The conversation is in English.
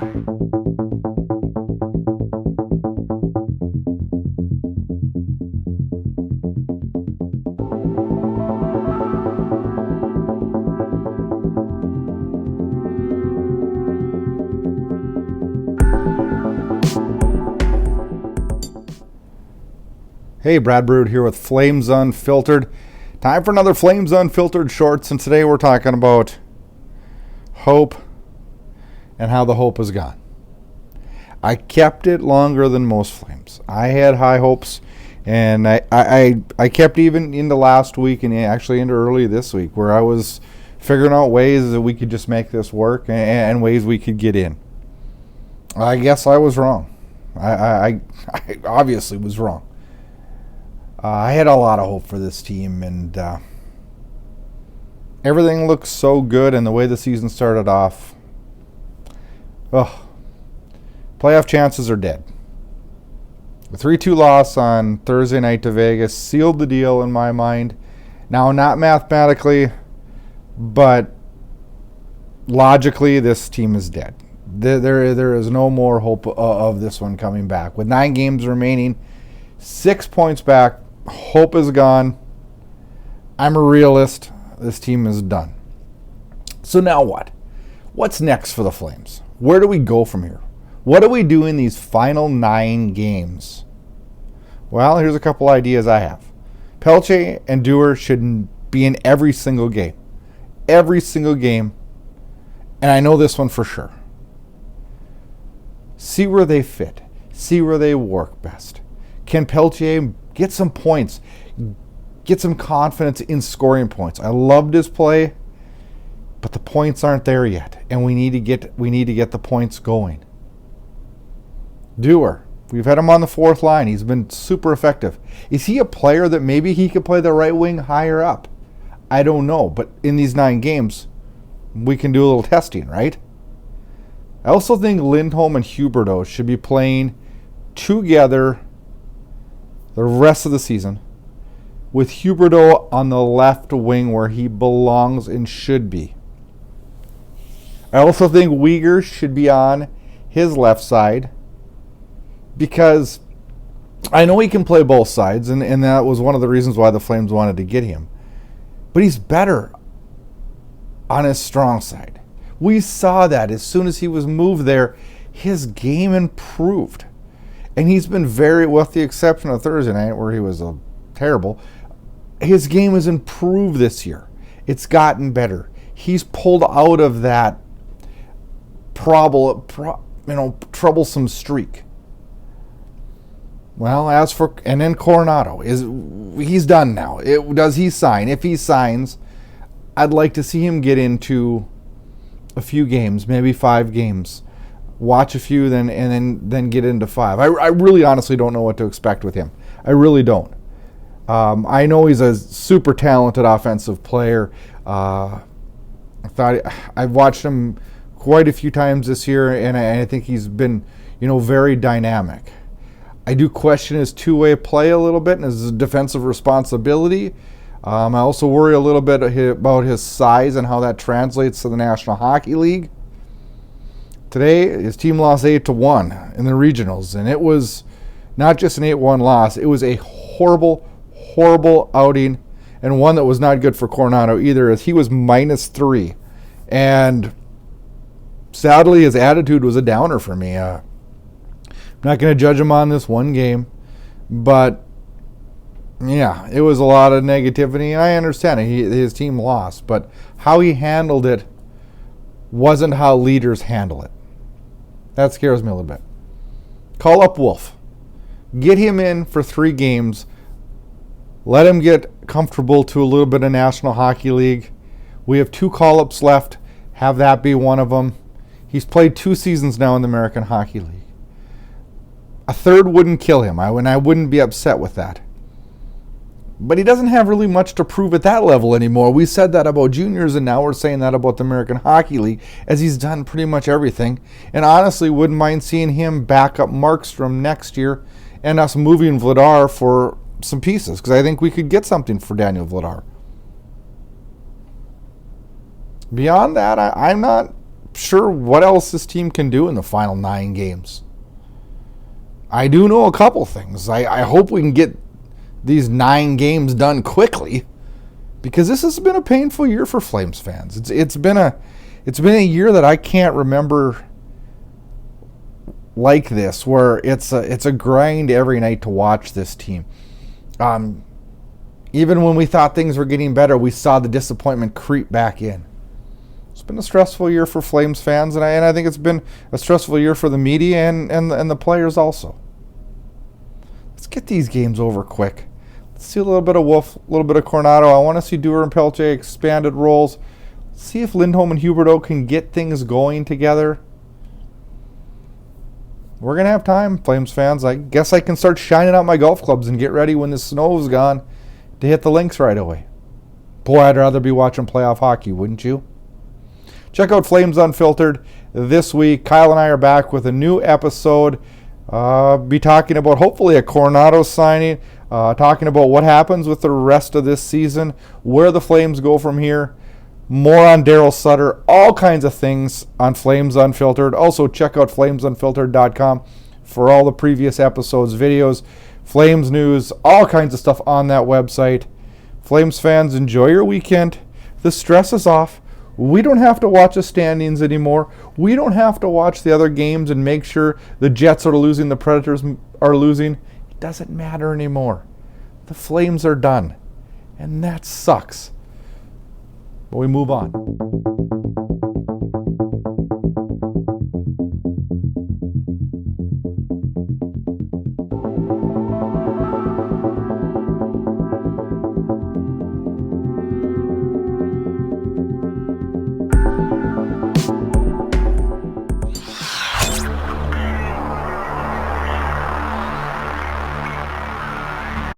Hey, Brad Burud here with Flames Unfiltered. Time for another Flames Unfiltered Shorts, and today we're talking about hope and how the hope is gone. I kept it longer than most Flames. I had high hopes, and I kept even into last week and actually into early this week, where I was figuring out ways that we could just make this work and ways we could get in. I guess I was wrong. I obviously was wrong. I had a lot of hope for this team, and everything looks so good, and the way the season started off, playoff chances are dead. The 3-2 loss on Thursday night to Vegas sealed the deal in my mind. Now, not mathematically, but logically, this team is dead. There is no more hope of this one coming back. With 9 games remaining, 6 points back, hope is gone. I'm a realist. This team is done. So now what? What's next for the Flames? Where do we go from here? What do we do in these final 9 games? Well, here's a couple ideas I have. Pelche and Dewar should be in every single game. Every single game. And I know this one for sure. See where they fit. See where they work best. Can Pelche get some points, get some confidence in scoring points? I loved his play, but the points aren't there yet, and we need to get the points going. Dewar, we've had him on the 4th line. He's been super effective. Is he a player that maybe he could play the right wing higher up? I don't know, but in these 9 games, we can do a little testing, right? I also think Lindholm and Huberdeau should be playing together the rest of the season, with Huberdeau on the left wing where he belongs and should be. I also think Weegar should be on his left side, because I know he can play both sides, and that was one of the reasons why the Flames wanted to get him. But he's better on his strong side. We saw that as soon as he was moved there, his game improved. And he's been with the exception of Thursday night where he was terrible, his game has improved this year. It's gotten better. He's pulled out of that troublesome streak. Well, and then Coronado, he's done now. Does he sign? If he signs, I'd like to see him get into a few games, maybe 5 games. Watch a few, then get into 5. I really honestly don't know what to expect with him. I really don't. I know he's a super talented offensive player. I've watched him quite a few times this year, and I think he's been, very dynamic. I do question his two-way play a little bit and his defensive responsibility. I also worry a little bit about his size and how that translates to the National Hockey League. Today, his team lost 8-1 in the regionals, and it was not just an 8-1 loss. It was a horrible, horrible outing, and one that was not good for Coronado either, as he was -3. And sadly, his attitude was a downer for me. I'm not going to judge him on this one game, but yeah, it was a lot of negativity. I understand it. His team lost, but how he handled it wasn't how leaders handle it. That scares me a little bit. Call up Wolf. Get him in for 3 games. Let him get comfortable to a little bit of National Hockey League. We have 2 call-ups left. Have that be one of them. He's played 2 seasons now in the American Hockey League. A 3rd wouldn't kill him. I wouldn't be upset with that. But he doesn't have really much to prove at that level anymore. We said that about juniors, and now we're saying that about the American Hockey League, as he's done pretty much everything. And honestly, wouldn't mind seeing him back up Markstrom next year and us moving Vladar for some pieces, because I think we could get something for Daniel Vladar. Beyond that, I'm not sure what else this team can do in the final 9 games. I do know a couple things. I hope we can get these 9 games done quickly, because this has been a painful year for Flames fans. It's been a year that I can't remember like this, where it's a grind every night to watch this team. Even when we thought things were getting better, we saw the disappointment creep back in. It's been a stressful year for Flames fans, and I think it's been a stressful year for the media and the players also. Let's get these games over quick. Let's see a little bit of Wolf, a little bit of Coronado. I want to see Duer and Pelche expanded roles. Let's see if Lindholm and Huberdeau can get things going together. We're going to have time, Flames fans. I guess I can start shining out my golf clubs and get ready when the snow's gone to hit the links right away. Boy, I'd rather be watching playoff hockey, wouldn't you? Check out Flames Unfiltered this week. Kyle and I are back with a new episode. Be talking about hopefully a Coronado signing, talking about what happens with the rest of this season, where the Flames go from here, more on Daryl Sutter, all kinds of things on Flames Unfiltered. Also, check out flamesunfiltered.com for all the previous episodes, videos, Flames news, all kinds of stuff on that website. Flames fans, enjoy your weekend. The stress is off. We don't have to watch the standings anymore. We don't have to watch the other games and make sure the Jets are losing, the Predators are losing. It doesn't matter anymore. The Flames are done. And that sucks. But we move on.